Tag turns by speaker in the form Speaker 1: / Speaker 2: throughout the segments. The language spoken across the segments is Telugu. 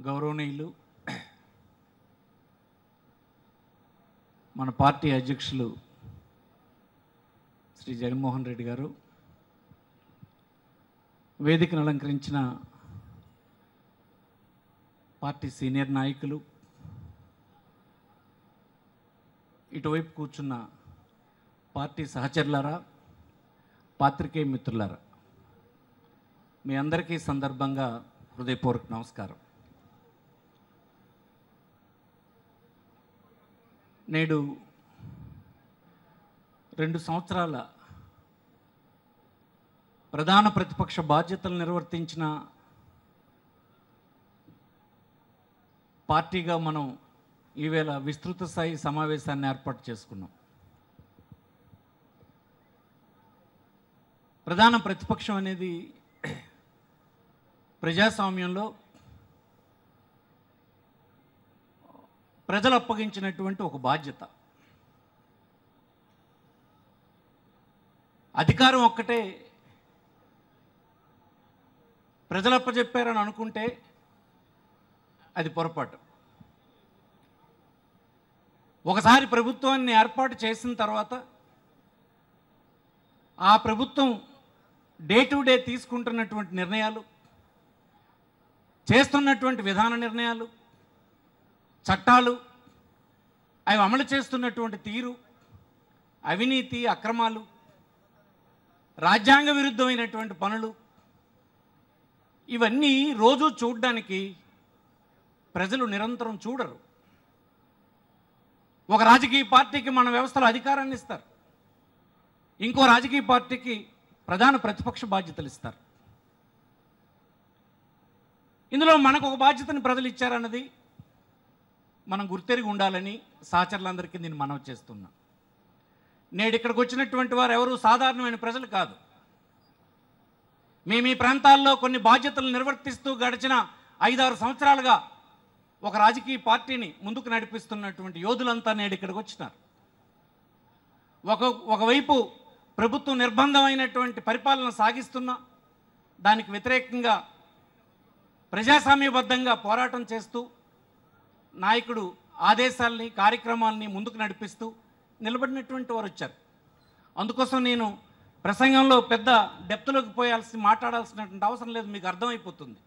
Speaker 1: గౌరవనీయులు మన పార్టీ అధ్యక్షులు శ్రీ జగన్మోహన్ రెడ్డి గారు, వేదికను అలంకరించిన పార్టీ సీనియర్ నాయకులు, ఇటువైపు కూర్చున్న పార్టీ సహచరులారా, పాత్రికేయ మిత్రులారా, మీ అందరికీ సందర్భంగా హృదయపూర్వక నమస్కారం. నేడు 2 సంవత్సరాల ప్రధాన ప్రతిపక్ష బాధ్యతలు నిర్వర్తించిన పార్టీగా మనం ఈవేళ విస్తృత స్థాయి సమావేశాన్ని ఏర్పాటు చేసుకున్నాం. ప్రధాన ప్రతిపక్షం అనేది ప్రజాస్వామ్యంలో ప్రజలు అప్పగించినటువంటి ఒక బాధ్యత. అధికారం ఒక్కటే ప్రజలు అప్పచెప్పారని అనుకుంటే అది పొరపాటు. ఒకసారి ప్రభుత్వాన్ని ఏర్పాటు చేసిన తర్వాత ఆ ప్రభుత్వం డే టు డే తీసుకుంటున్నటువంటి నిర్ణయాలు, చేస్తున్నటువంటి విధాన నిర్ణయాలు, చట్టాలు, అవి అమలు చేస్తున్నటువంటి తీరు, అవినీతి, అక్రమాలు, రాజ్యాంగ విరుద్ధమైనటువంటి పనులు, ఇవన్నీ రోజు చూడడానికి ప్రజలు నిరంతరం చూడరు. ఒక రాజకీయ పార్టీకి మన వ్యవస్థలో అధికారాన్ని ఇస్తారు, ఇంకో రాజకీయ పార్టీకి ప్రధాన ప్రతిపక్ష బాధ్యతలు ఇస్తారు. ఇందులో మనకు ఒక బాధ్యతని ప్రజలు ఇచ్చారన్నది మనం గుర్తెరిగి ఉండాలని సహచరులందరికీ నేను మనవి చేస్తున్నా. నేడు ఇక్కడికి వచ్చినటువంటి వారు ఎవరు సాధారణమైన ప్రజలు కాదు. మేము ఈ ప్రాంతాల్లో కొన్ని బాధ్యతలు నిర్వర్తిస్తూ గడిచిన 5-6 సంవత్సరాలుగా ఒక రాజకీయ పార్టీని ముందుకు నడిపిస్తున్నటువంటి యోధులంతా నేడు ఇక్కడికి వచ్చినారు. ఒకవైపు ప్రభుత్వం నిర్బంధమైనటువంటి పరిపాలన సాగిస్తున్నా దానికి వ్యతిరేకంగా ప్రజాస్వామ్యబద్ధంగా పోరాటం చేస్తూ నాయకుడు ఆదేశాలని, కార్యక్రమాలని ముందుకు నడిపిస్తూ నిలబడినటువంటి వారు వచ్చారు. అందుకోసం నేను ప్రసంగంలో పెద్ద డెప్త్లోకి మాట్లాడాల్సినటువంటి అవసరం లేదు, మీకు అర్థమైపోతుంది.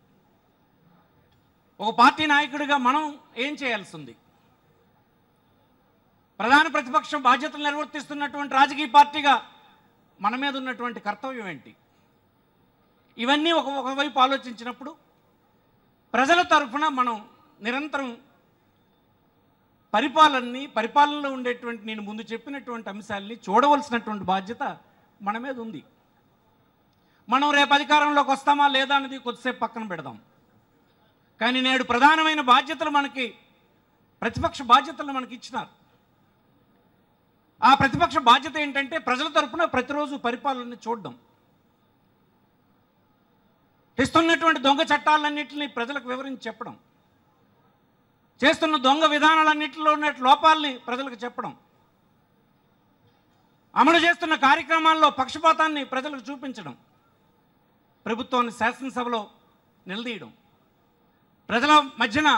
Speaker 1: ఒక పార్టీ నాయకుడిగా మనం ఏం చేయాల్సి ఉంది? ప్రధాన ప్రతిపక్షం బాధ్యతలు నిర్వర్తిస్తున్నటువంటి రాజకీయ పార్టీగా మన మీద ఉన్నటువంటి కర్తవ్యం ఏంటి? ఇవన్నీ ఒకవైపు ఆలోచించినప్పుడు ప్రజల తరఫున మనం నిరంతరం పరిపాలనలో ఉండేటువంటి నేను ముందు చెప్పినటువంటి అంశాలని చూడవలసినటువంటి బాధ్యత మన మీద ఉంది. మనం రేపు అధికారంలోకి వస్తామా లేదా అనేది కొద్దిసేపు పక్కన పెడదాం. కానీ నేడు ప్రధానమైన బాధ్యతలు ప్రతిపక్ష బాధ్యతలు మనకి ఇచ్చినారు. ఆ ప్రతిపక్ష బాధ్యత ఏంటంటే ప్రజల తరఫున ప్రతిరోజు పరిపాలనని చూడడం, తెస్తున్నటువంటి దొంగ చట్టాలన్నింటినీ ప్రజలకు వివరించి చెప్పడం, చేస్తున్న దొంగ విధానాలన్నింటిలో ఉన్న లోపాలని ప్రజలకు చెప్పడం, అమలు చేస్తున్న కార్యక్రమాల్లో పక్షపాతాన్ని ప్రజలకు చూపించడం, ప్రభుత్వాన్ని శాసనసభలో నిలదీయడం, ప్రజల మధ్యన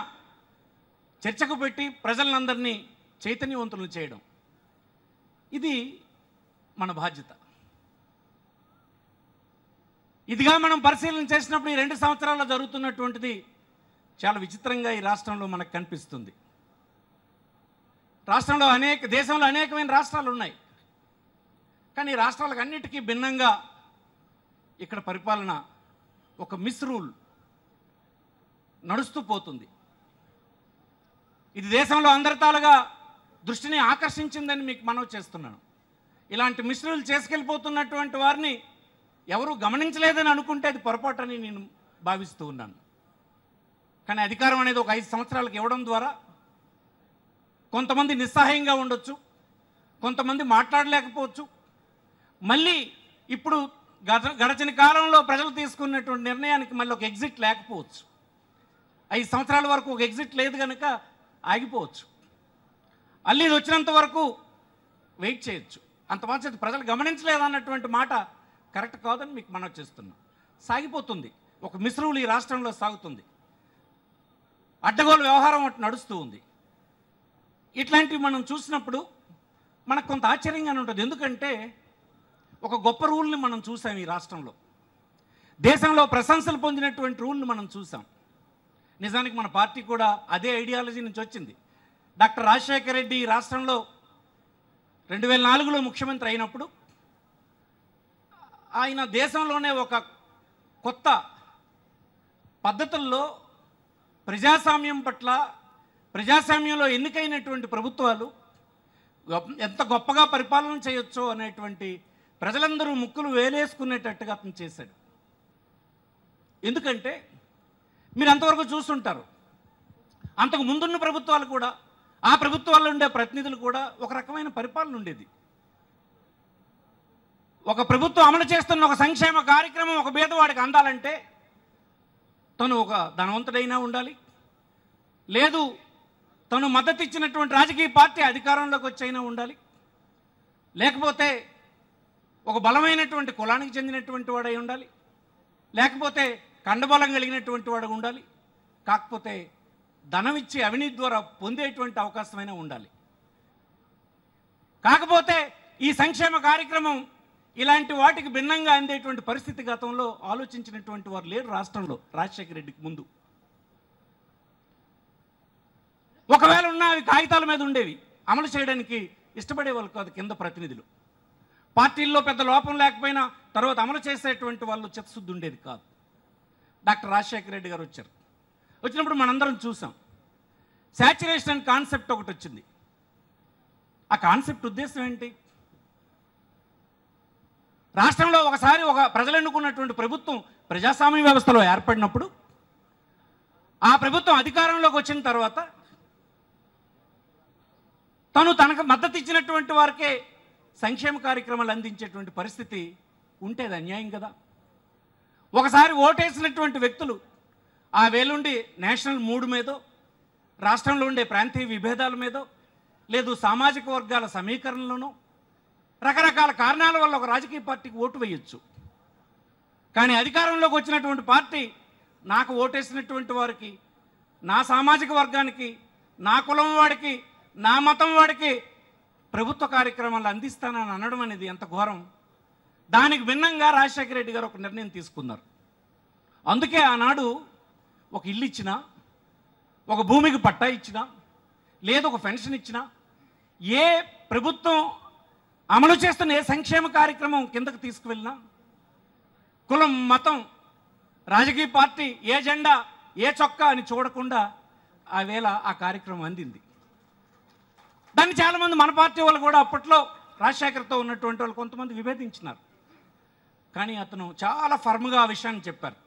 Speaker 1: చర్చకు పెట్టి ప్రజలందరినీ చైతన్యవంతులను చేయడం, ఇది మన బాధ్యత. ఇదిగా మనం పరిశీలన చేసినప్పుడు ఈ 2 సంవత్సరాల్లో జరుగుతున్నటువంటిది చాలా విచిత్రంగా ఈ రాష్ట్రంలో మనకు కనిపిస్తుంది. రాష్ట్రంలో దేశంలో అనేకమైన రాష్ట్రాలు ఉన్నాయి. కానీ రాష్ట్రాలకు అన్నిటికీ భిన్నంగా ఇక్కడ పరిపాలన ఒక మిస్రూల్ నడుస్తూ పోతుంది. ఇది దేశంలో అందరితాలుగా దృష్టిని ఆకర్షించిందని మీకు మనవి చేస్తున్నాను. ఇలాంటి మిస్రూల్ చేసుకెళ్ళిపోతున్నటువంటి వారిని ఎవరు గమనించలేదని అనుకుంటే అది పొరపాటని నేను భావిస్తూ ఉన్నాను. కానీ అధికారం అనేది ఒక 5 సంవత్సరాలకు ఇవ్వడం ద్వారా కొంతమంది నిస్సహాయంగా ఉండొచ్చు, కొంతమంది మాట్లాడలేకపోవచ్చు. మళ్ళీ ఇప్పుడు గడచిన కాలంలో ప్రజలు తీసుకున్నటువంటి నిర్ణయానికి మళ్ళీ ఒక ఎగ్జిట్ లేకపోవచ్చు. 5 సంవత్సరాల వరకు ఒక ఎగ్జిట్ లేదు కనుక ఆగిపోవచ్చు. మళ్ళీ ఇది వచ్చినంత వరకు వెయిట్ చేయొచ్చు. అంత మాత్రం ప్రజలు గమనించలేదన్నటువంటి మాట కరెక్ట్ కాదని మీకు మనవి చేస్తున్నాం. సాగిపోతుంది, ఒక మిశ్రములు ఈ రాష్ట్రంలో సాగుతుంది. అడ్డగోలు వ్యవహారం ఒకటి నడుస్తూ ఉంది. ఇట్లాంటివి మనం చూసినప్పుడు మనకు కొంత ఆశ్చర్యంగానే ఉంటుంది. ఎందుకంటే ఒక గొప్ప రూల్ని మనం చూసాం ఈ రాష్ట్రంలో, దేశంలో ప్రశంసలు పొందినటువంటి రూల్ని మనం చూసాం. నిజానికి మన పార్టీ కూడా అదే ఐడియాలజీ నుంచి వచ్చింది. డాక్టర్ రాజశేఖర రెడ్డి ఈ రాష్ట్రంలో 2004లో ముఖ్యమంత్రి అయినప్పుడు ఆయన దేశంలోనే ఒక కొత్త పద్ధతుల్లో ప్రజాస్వామ్యం పట్ల, ప్రజాస్వామ్యంలో ఎన్నికైనటువంటి ప్రభుత్వాలు ఎంత గొప్పగా పరిపాలన చేయొచ్చో అనేటువంటి ప్రజలందరూ ముక్కులు వేలేసుకునేటట్టుగా అతను చేశాడు. ఎందుకంటే మీరు అంతవరకు చూస్తుంటారు, అంతకు ముందున్న ప్రభుత్వాలు కూడా, ఆ ప్రభుత్వాల్లో ఉండే ప్రతినిధులు కూడా ఒక రకమైన పరిపాలన ఉండేది. ఒక ప్రభుత్వం అమలు చేస్తున్న ఒక సంక్షేమ కార్యక్రమం ఒక పేదవాడికి అందాలంటే తను ఒక ధనవంతుడైనా ఉండాలి, లేదు తను మద్దతు ఇచ్చినటువంటి రాజకీయ పార్టీ అధికారంలోకి వచ్చైనా ఉండాలి, లేకపోతే ఒక బలమైనటువంటి కులానికి చెందినటువంటి వాడై ఉండాలి, లేకపోతే కండబలం కలిగినటువంటి వాడు ఉండాలి, కాకపోతే ధనం ఇచ్చి అవినీతి ద్వారా పొందేటువంటి అవకాశమైనా ఉండాలి. కాకపోతే ఈ సంక్షేమ కార్యక్రమం ఇలాంటి వాటికి భిన్నంగా అందేటువంటి పరిస్థితి గతంలో ఆలోచించినటువంటి వారు లేరు రాష్ట్రంలో రాజశేఖర రెడ్డికి ముందు. ఒకవేళ ఉన్న అవి కాగితాల మీద ఉండేవి, అమలు చేయడానికి ఇష్టపడేవాళ్ళు కాదు కింద ప్రతినిధులు. పార్టీల్లో పెద్ద లోపం లేకపోయినా తర్వాత అమలు చేసేటువంటి వాళ్ళు చిత్తశుద్ధి ఉండేది కాదు. డాక్టర్ రాజశేఖర రెడ్డి గారు వచ్చారు. వచ్చినప్పుడు మనందరం చూసాం, శాచ్యురేషన్ కాన్సెప్ట్ ఒకటి వచ్చింది. ఆ కాన్సెప్ట్ ఉద్దేశం ఏంటి? రాష్ట్రంలో ఒకసారి ఒక ప్రజలు ఎన్నుకున్నటువంటి ప్రభుత్వం ప్రజాస్వామ్య వ్యవస్థలో ఏర్పడినప్పుడు, ఆ ప్రభుత్వం అధికారంలోకి వచ్చిన తర్వాత తనకు మద్దతు ఇచ్చినటువంటి వారికే సంక్షేమ కార్యక్రమాలు అందించేటువంటి పరిస్థితి ఉంటే అది అన్యాయం కదా. ఒకసారి ఓటేసినటువంటి వ్యక్తులు ఆ వేలుండి నేషనల్ మూడ్ మీదో, రాష్ట్రంలో ఉండే ప్రాంతీయ విభేదాల మీదో, లేదు సామాజిక వర్గాల సమీకరణలోనో, రకరకాల కారణాల వల్ల ఒక రాజకీయ పార్టీకి ఓటు వేయొచ్చు. కానీ అధికారంలోకి వచ్చినటువంటి పార్టీ నాకు ఓటేసినటువంటి వారికి, నా సామాజిక వర్గానికి, నా కులం వాడికి, నా మతం వాడికి ప్రభుత్వ కార్యక్రమాలు అందిస్తానని అనడం అనేది ఎంత ఘోరం. దానికి భిన్నంగా రాజశేఖర రెడ్డి గారు ఒక నిర్ణయం తీసుకున్నారు. అందుకే ఆనాడు ఒక ఇల్లు ఇచ్చినా, ఒక భూమికి పట్టా ఇచ్చినా, లేదు ఒక పెన్షన్ ఇచ్చినా, ఏ ప్రభుత్వం అమలు చేస్తున్న ఏ సంక్షేమ కార్యక్రమం కిందకు తీసుకువెళ్ళినా కులం, మతం, రాజకీయ పార్టీ, ఏ జెండా, ఏ చొక్కా అని చూడకుండా ఆ వేళ ఆ కార్యక్రమం అందింది. దాన్ని చాలామంది మన పార్టీ వాళ్ళు కూడా అప్పట్లో రాజశేఖర్తో ఉన్నటువంటి వాళ్ళు కొంతమంది విభేదించినారు. కానీ అతను చాలా ఫర్మ్గా ఆ విషయాన్ని చెప్పారు.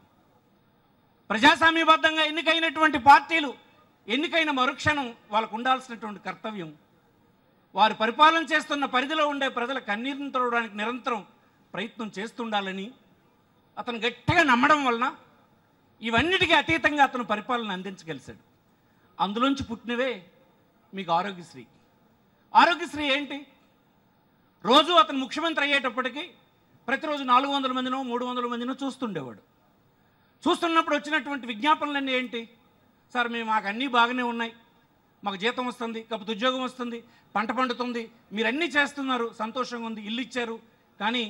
Speaker 1: ప్రజాస్వామ్యబద్ధంగా ఎన్నికైనటువంటి పార్టీలు ఎన్నికైన మరుక్షణం వాళ్ళకు ఉండాల్సినటువంటి కర్తవ్యం, వారు పరిపాలన చేస్తున్న పరిధిలో ఉండే ప్రజల కన్నీరును తొడవడానికి నిరంతరం ప్రయత్నం చేస్తుండాలని అతను గట్టిగా నమ్మడం వలన ఇవన్నిటికీ అతీతంగా అతను పరిపాలన అందించగలిశాడు. అందులోంచి పుట్టినవే మీకు ఆరోగ్యశ్రీ. ఆరోగ్యశ్రీ ఏంటి? రోజు అతను ముఖ్యమంత్రి అయ్యేటప్పటికీ ప్రతిరోజు 400 మందినో 300 మందినో చూస్తుండేవాడు. చూస్తున్నప్పుడు వచ్చినటువంటి విజ్ఞాపనలన్నీ ఏంటి? సార్ మాకు అన్నీ బాగానే ఉన్నాయి, మాకు జీతం వస్తుంది, కాకపోతే ఉద్యోగం వస్తుంది, పంట పండుతుంది, మీరన్నీ చేస్తున్నారు, సంతోషంగా ఉంది, ఇల్లు ఇచ్చారు. కానీ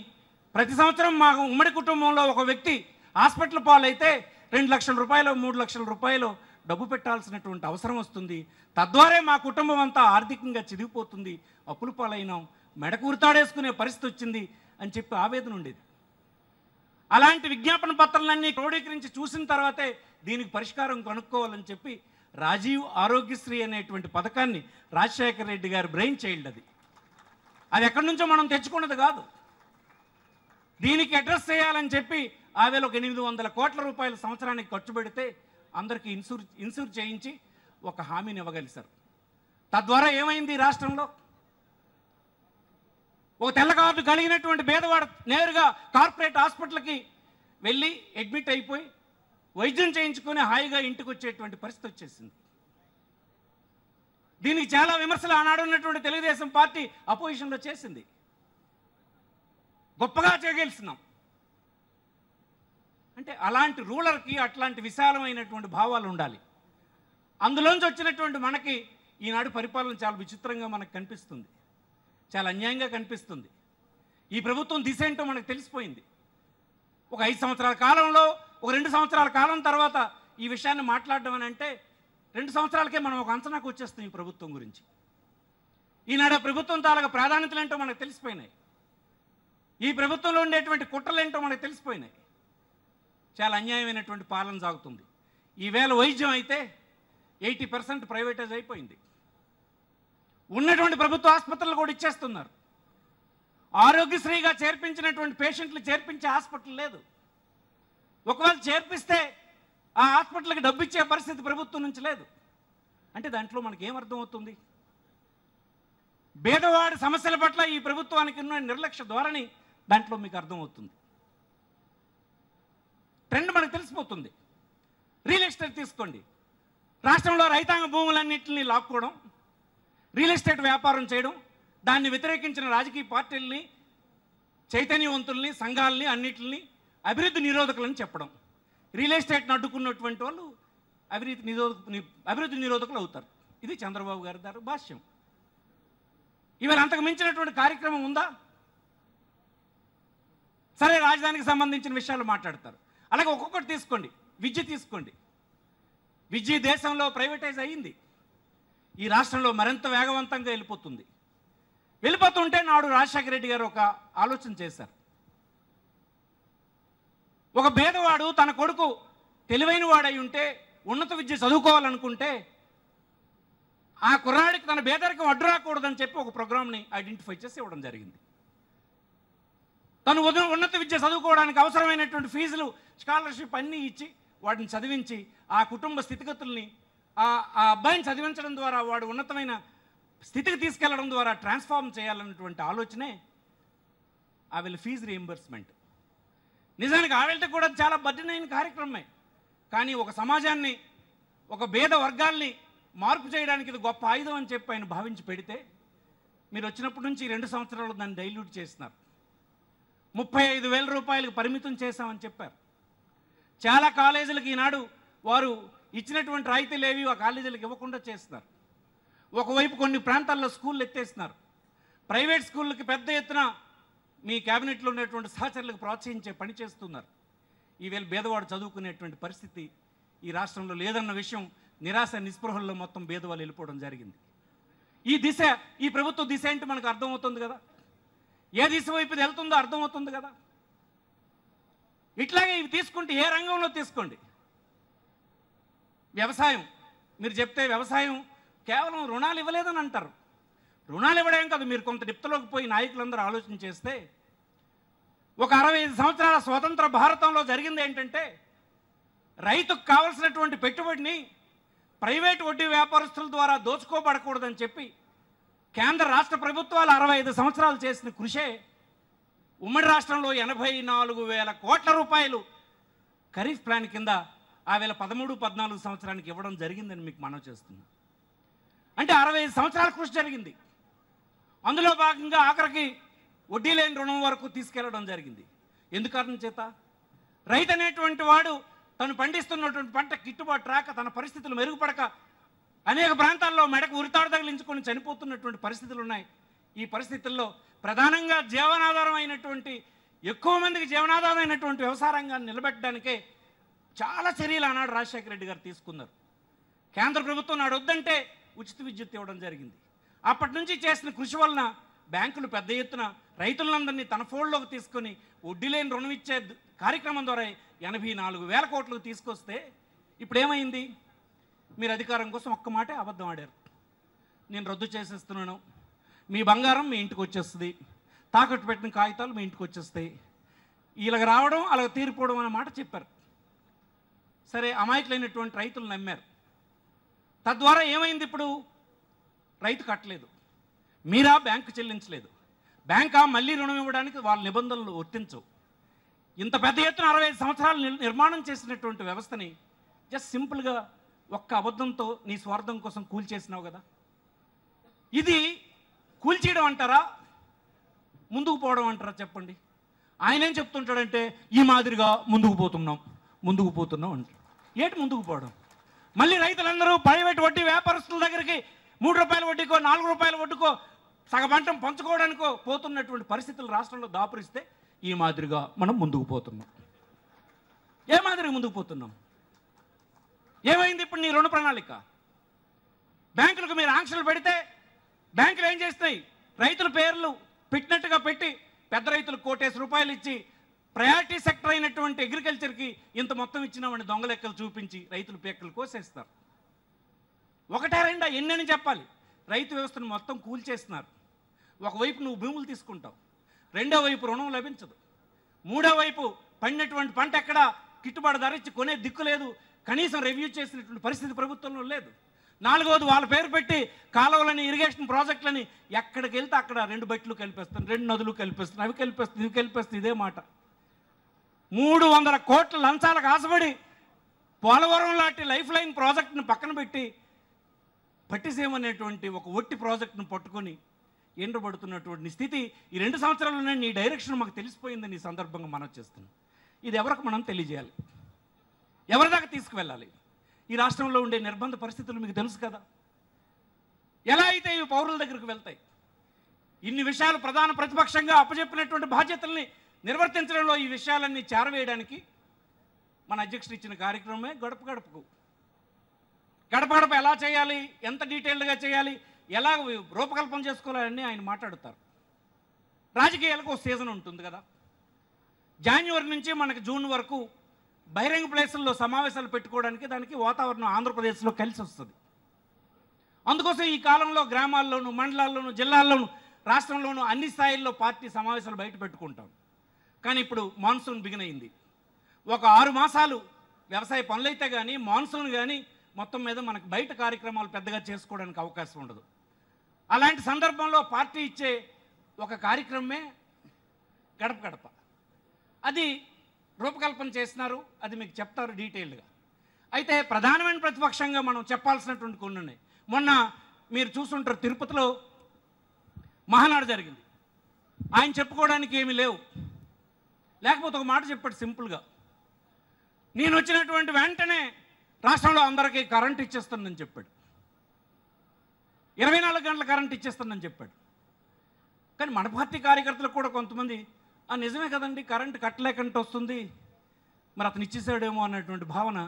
Speaker 1: ప్రతి సంవత్సరం మా ఉమ్మడి కుటుంబంలో ఒక వ్యక్తి హాస్పిటల్ పాలైతే 2 లక్షల రూపాయలు 3 లక్షల రూపాయలు డబ్బు పెట్టాల్సినటువంటి అవసరం వస్తుంది. తద్వారా మా కుటుంబం అంతా ఆర్థికంగా చిదిగిపోతుంది, అప్పులు పాలైనాం, మెడకు ఉరితాడేసుకునే పరిస్థితి వచ్చింది అని చెప్పి ఆవేదన ఉండేది. అలాంటి విజ్ఞాపన పత్రాలన్నీ క్రోడీకరించి చూసిన తర్వాతే దీనికి పరిష్కారం కనుక్కోవాలని చెప్పి రాజీవ్ ఆరోగ్యశ్రీ అనేటువంటి పథకాన్ని రాజశేఖర రెడ్డి గారి బ్రెయిన్ చైల్డ్ అది ఎక్కడి నుంచో మనం తెచ్చుకున్నది కాదు. దీనికి అడ్రస్ చేయాలని చెప్పి ఆ వేళ ఒక 800 కోట్ల రూపాయల సంవత్సరానికి ఖర్చు పెడితే అందరికీ ఇన్సూర్ చేయించి ఒక హామీని ఇవ్వగలిశారు. తద్వారా ఏమైంది? రాష్ట్రంలో ఒక తెల్ల కార్డు కలిగినటువంటి పేదవాడు నేరుగా కార్పొరేట్ హాస్పిటల్కి వెళ్ళి అడ్మిట్ అయిపోయి వైద్యం చేయించుకొని హాయిగా ఇంటికి వచ్చేటువంటి పరిస్థితి వచ్చేసింది. దీనికి చాలా విమర్శలు ఆనాడు ఉన్నటువంటి తెలుగుదేశం పార్టీ అపోజిషన్లో చేసింది. గొప్పగా చేయగలిసినాం అంటే అలాంటి రూలర్కి అట్లాంటి విశాలమైనటువంటి భావాలు ఉండాలి. అందులోంచి వచ్చినటువంటి మనకి ఈనాడు పరిపాలన చాలా విచిత్రంగా మనకు కనిపిస్తుంది, చాలా అన్యాయంగా కనిపిస్తుంది. ఈ ప్రభుత్వం దిశ ఏంటో మనకు తెలిసిపోయింది. ఒక 5 సంవత్సరాల కాలంలో, ఒక 2 సంవత్సరాల కాలం తర్వాత ఈ విషయాన్ని మాట్లాడడం అని అంటే 2 సంవత్సరాలకే మనం ఒక అంచనాకు వచ్చేస్తాం ఈ ప్రభుత్వం గురించి. ఈనాడు ప్రభుత్వం తాలూకా ప్రాధాన్యతలు ఏంటో మనకు తెలిసిపోయినాయి, ఈ ప్రభుత్వంలో ఉండేటువంటి కుట్రలు ఏంటో మనకు తెలిసిపోయినాయి. చాలా అన్యాయమైనటువంటి పాలన సాగుతుంది. ఈవేళ వైద్యం అయితే 80% ప్రైవేటైజ్ అయిపోయింది. ఉన్నటువంటి ప్రభుత్వ ఆసుపత్రులు కూడా ఇచ్చేస్తున్నారు. ఆరోగ్యశ్రీగా చేర్పించినటువంటి పేషెంట్లు చేర్పించే హాస్పిటల్ లేదు. ఒకవేళ చేర్పిస్తే ఆ హాస్పిటల్కి డబ్బు ఇచ్చే పరిస్థితి ప్రభుత్వం నుంచి లేదు. అంటే దాంట్లో మనకి ఏమర్థమవుతుంది? పేదవాడి సమస్యల పట్ల ఈ ప్రభుత్వానికి ఉన్న నిర్లక్ష్య ధోరణి దాంట్లో మీకు అర్థమవుతుంది. ట్రెండ్ మనకు తెలిసిపోతుంది. రియల్ ఎస్టేట్ తీసుకోండి. రాష్ట్రంలో రైతాంగ భూములన్నింటినీ లాక్కోవడం, రియల్ ఎస్టేట్ వ్యాపారం చేయడం, దాన్ని వ్యతిరేకించిన రాజకీయ పార్టీలని, చైతన్యవంతుల్ని, సంఘాలని అన్నింటిని అభివృద్ధి నిరోధకులని చెప్పడం. రియల్ ఎస్టేట్ని అడ్డుకున్నటువంటి వాళ్ళు అభివృద్ధి నిరోధకులు అవుతారు. ఇది చంద్రబాబు గారి భాష్యం. ఇవాళ అంతకు మించినటువంటి కార్యక్రమం ఉందా? సరే, రాజధానికి సంబంధించిన విషయాలు మాట్లాడతారు. అలాగే ఒక్కొక్కటి తీసుకోండి. విద్య తీసుకోండి. విద్య దేశంలో ప్రైవేటైజ్ అయ్యింది. ఈ రాష్ట్రంలో మరింత వేగవంతంగా వెళ్ళిపోతుంది. వెళ్ళిపోతుంటే నాడు రాజశేఖర రెడ్డి గారు ఒక ఆలోచన చేశారు. ఒక పేదవాడు తన కొడుకు తెలివైన వాడై ఉంటే, ఉన్నత విద్య చదువుకోవాలనుకుంటే ఆ కుర్రాడికి తన పేదరికం అడ్డు రాకూడదని చెప్పి ఒక ప్రోగ్రామ్ని ఐడెంటిఫై చేసి ఇవ్వడం జరిగింది. తను ఉన్నత విద్య చదువుకోవడానికి అవసరమైనటువంటి ఫీజులు, స్కాలర్షిప్ అన్నీ ఇచ్చి వాడిని చదివించి ఆ కుటుంబ స్థితిగతుల్ని ఆ అబ్బాయిని చదివించడం ద్వారా వాడు ఉన్నతమైన స్థితికి తీసుకెళ్లడం ద్వారా ట్రాన్స్ఫార్మ్ చేయాలన్నటువంటి ఆలోచనే ఆవిడ ఫీజు రీయింబర్స్మెంట్. నిజానికి ఆవిడకి కూడా చాలా బర్డెన్ అయిన కార్యక్రమమే. కానీ ఒక సమాజాన్ని, ఒక పేద వర్గాల్ని మార్పు చేయడానికి ఇది గొప్ప ఆయుధం అని చెప్పి ఆయన భావించి పెడితే, మీరు వచ్చినప్పటి నుంచి 2 సంవత్సరాలు దాన్ని డైల్యూట్ చేస్తున్నారు. 35,000 రూపాయలకు పరిమితం చేశామని చెప్పారు. చాలా కాలేజీలకు ఈనాడు వారు ఇచ్చినటువంటి రాయితీలు ఏవి ఆ కాలేజీలకు ఇవ్వకుండా చేస్తున్నారు. ఒకవైపు కొన్ని ప్రాంతాల్లో స్కూళ్ళు ఎత్తేస్తున్నారు. ప్రైవేట్ స్కూళ్ళకి పెద్ద ఎత్తున మీ క్యాబినెట్లో ఉన్నటువంటి సహచరులకు ప్రోత్సహించే పని చేస్తున్నారు. ఈవేళ పేదవాడు చదువుకునేటువంటి పరిస్థితి ఈ రాష్ట్రంలో లేదన్న విషయం నిరాశ నిస్పృహల్లో మొత్తం పేదవాళ్ళు వెళ్ళిపోవడం జరిగింది. ఈ ప్రభుత్వ దిశ ఏంటి మనకు అర్థమవుతుంది కదా. ఏ దిశ వైపు వెళ్తుందో అర్థమవుతుంది కదా. ఇట్లాగే ఇవి తీసుకుంటే ఏ రంగంలో తీసుకోండి. వ్యవసాయం మీరు చెప్తే వ్యవసాయం కేవలం రుణాలు ఇవ్వలేదని అంటారు. రుణాలు ఇవ్వడం కాదు, మీరు కొంత డిప్తలోకి పోయి నాయకులందరూ ఆలోచన చేస్తే ఒక 65 సంవత్సరాల స్వతంత్ర భారతంలో జరిగింది ఏంటంటే, రైతుకు కావలసినటువంటి పెట్టుబడిని ప్రైవేటు వడ్డీ వ్యాపారస్తుల ద్వారా దోచుకోబడకూడదని చెప్పి కేంద్ర రాష్ట్ర ప్రభుత్వాలు 65 సంవత్సరాలు చేసిన కృషే ఉమ్మడి రాష్ట్రంలో 84,000 కోట్ల రూపాయలు ఖరీఫ్ ప్లాన్ కింద ఆ వేళ 13-14 సంవత్సరానికి ఇవ్వడం జరిగిందని మీకు మనవి చేస్తున్నాను. అంటే 65 సంవత్సరాల కృషి జరిగింది. అందులో భాగంగా ఆఖరికి వడ్డీ లేని రుణం వరకు తీసుకెళ్లడం జరిగింది. ఎందుకు కారణం చేత? రైతు అనేటువంటి వాడు తను పండిస్తున్నటువంటి పంట గిట్టుబాటు రాక, తన పరిస్థితులు మెరుగుపడక అనేక ప్రాంతాల్లో మెడకు ఉరితాడు తగిలించుకొని చనిపోతున్నటువంటి పరిస్థితులు ఉన్నాయి. ఈ పరిస్థితుల్లో ప్రధానంగా జీవనాధారం అయినటువంటి, ఎక్కువ మందికి జీవనాధారం అయినటువంటి వ్యవసాయ రంగాన్ని నిలబెట్టడానికే చాలా చర్యలు ఆనాడు రాజశేఖర రెడ్డి గారు తీసుకున్నారు. కేంద్ర ప్రభుత్వం నాడు వద్దంటే ఉచిత విద్యుత్ ఇవ్వడం జరిగింది. అప్పటి నుంచి చేసిన కృషి వలన బ్యాంకులు పెద్ద ఎత్తున రైతులందరినీ తన ఫోల్డ్లోకి తీసుకొని వడ్డీ లేని రుణం ఇచ్చే కార్యక్రమం ద్వారా 84,000 కోట్లకు తీసుకొస్తే ఇప్పుడు ఏమైంది? మీరు అధికారం కోసం ఒక్క మాటే అబద్ధం ఆడారు. నేను రద్దు చేసేస్తున్నాను, మీ బంగారం మీ ఇంటికి వచ్చేస్తుంది, తాకట్టు పెట్టిన కాగితాలు మీ ఇంటికి వచ్చేస్తాయి, ఇలాగ రావడం అలాగ తీరిపోవడం అనే మాట చెప్పారు. సరే, అమాయకులైనటువంటి రైతులు నమ్మారు. తద్వారా ఏమైంది? ఇప్పుడు రైతు కట్టలేదు, మీరా బ్యాంకు చెల్లించలేదు, బ్యాంకా మళ్ళీ రుణం ఇవ్వడానికి వాళ్ళ నిబంధనలు వర్తించవు. ఇంత పెద్ద ఎత్తున 65 సంవత్సరాలు నిర్మాణం చేసినటువంటి వ్యవస్థని జస్ట్ సింపుల్గా ఒక్క అబద్ధంతో నీ స్వార్థం కోసం కూల్చేసినావు కదా. ఇది కూల్చేయడం అంటారా, ముందుకు పోవడం అంటారా? చెప్పండి. ఆయన ఏం చెప్తుంటాడంటే ఈ మాదిరిగా ముందుకు పోతున్నాం అంటారు. ఏంటి ముందుకు పోవడం? మళ్ళీ రైతులందరూ ప్రైవేట్ వడ్డీ వ్యాపారస్తుల దగ్గరికి 3 రూపాయల వడ్డీకో 4 రూపాయల వడ్డీకో సగబంటం పంచుకోవడానికో పోతున్నటువంటి పరిస్థితులు రాష్ట్రంలో దాపురిస్తే ఈ మాదిరిగా మనం ముందుకు పోతున్నాం. ఏ మాదిరిగా ముందుకు పోతున్నాం? ఏమైంది ఇప్పుడు నీ రుణ ప్రణాళిక? బ్యాంకులకు మీరు ఆంక్షలు పెడితే బ్యాంకులు ఏం చేస్తాయి? రైతుల పేర్లు పెట్టినట్టుగా పెట్టి పెద్ద రైతులకు ₹1,00,00,000 ఇచ్చి ప్రయారిటీ సెక్టర్ అయినటువంటి అగ్రికల్చర్కి ఇంత మొత్తం ఇచ్చినామని దొంగ లెక్కలు చూపించి రైతుల పేకలు కోసేస్తారు. ఒకటే రెండా ఎన్నని చెప్పాలి? రైతు వ్యవస్థను మొత్తం కూల్చేస్తున్నారు. ఒకవైపు నువ్వు భూములు తీసుకుంటావు, రెండో వైపు రుణం లభించదు, మూడో వైపు పండినటువంటి పంట ఎక్కడ గిట్టుబాటు ధర ఇచ్చి కొనే దిక్కు లేదు, కనీసం రివ్యూ చేసినటువంటి పరిస్థితి ప్రభుత్వంలో లేదు. నాలుగవది వాళ్ళ పేరు పెట్టి కాలువలని ఇరిగేషన్ ప్రాజెక్టులని ఎక్కడికి వెళ్తే అక్కడ 2 బెట్లు కలిపేస్తాను, 2 నదులు కలిపేస్తాను, అవి కలిపేస్తుంది, ఇవి కలిపేస్తుంది. ఇదే మాట. 300 కోట్ల లంచాలకు ఆశపడి పోలవరం లాంటి లైఫ్ లైన్ ప్రాజెక్టును పక్కన పెట్టి పట్టిసీమనేటువంటి ఒక ఒట్టి ప్రాజెక్టును పట్టుకొని ఎండబడుతున్నటువంటి స్థితి ఈ 2 సంవత్సరాల్లోనే నీ డైరెక్షన్ మాకు తెలిసిపోయిందని ఈ సందర్భంగా మనం చేస్తున్నాం. ఇది ఎవరికి మనం తెలియజేయాలి? ఎవరి దాకా తీసుకువెళ్ళాలి? ఈ రాష్ట్రంలో ఉండే నిర్బంధ పరిస్థితులు మీకు తెలుసు కదా. ఎలా అయితే ఇవి పౌరుల దగ్గరికి వెళ్తాయి? ఇన్ని విషయాలు ప్రధాన ప్రతిపక్షంగా అప్పచెప్పినటువంటి బాధ్యతల్ని నిర్వర్తించడంలో ఈ విషయాలన్నీ చేరవేయడానికి మన అధ్యక్షుడు ఇచ్చిన కార్యక్రమమే గడప గడపకు. గడప గడప ఎలా చేయాలి, ఎంత డీటెయిల్డ్గా చేయాలి, ఎలా రూపకల్పన చేసుకోవాలని ఆయన మాట్లాడుతారు. రాజకీయాలకు ఒక సీజన్ ఉంటుంది కదా. జనవరి నుంచి మనకు జూన్ వరకు బహిరంగ ప్లేసుల్లో సమావేశాలు పెట్టుకోవడానికి దానికి వాతావరణం ఆంధ్రప్రదేశ్లో కలిసి వస్తుంది. అందుకోసం ఈ కాలంలో గ్రామాల్లోనూ, మండలాల్లోనూ, జిల్లాల్లోనూ, రాష్ట్రంలోనూ అన్ని స్థాయిల్లో పార్టీ సమావేశాలు బయట పెట్టుకుంటాం. కానీ ఇప్పుడు మాన్సూన్ బిగిన్ అయింది. ఒక 6 మాసాలు వ్యవసాయ పనులైతే కానీ మాన్సూన్ కానీ మొత్తం మీద మనకు బయట కార్యక్రమాలు పెద్దగా చేసుకోవడానికి అవకాశం ఉండదు. అలాంటి సందర్భంలో పార్టీ ఇచ్చే ఒక కార్యక్రమమే గడప గడప. అది రూపకల్పన చేస్తున్నారు, అది మీకు చెప్తారు డీటెయిల్డ్గా. అయితే ప్రధానమైన ప్రతిపక్షంగా మనం చెప్పాల్సినటువంటి కొన్ని ఉన్నాయి. మొన్న మీరు చూస్తుంటారు, తిరుపతిలో మహానాడు జరిగింది. ఆయన చెప్పుకోవడానికి ఏమీ లేవు. లేకపోతే ఒక మాట చెప్పాడు సింపుల్గా, నేను వచ్చినటువంటి వెంటనే రాష్ట్రంలో అందరికీ కరెంట్ ఇచ్చేస్తానని చెప్పాడు. 24 గంటల కరెంట్ ఇచ్చేస్తానని చెప్పాడు. కానీ మన పార్టీ కార్యకర్తలకు కూడా కొంతమంది నిజమే కదండి, కరెంట్ కట్టలేకంటే వస్తుంది, మరి అతను ఇచ్చేసాడేమో అన్నటువంటి భావన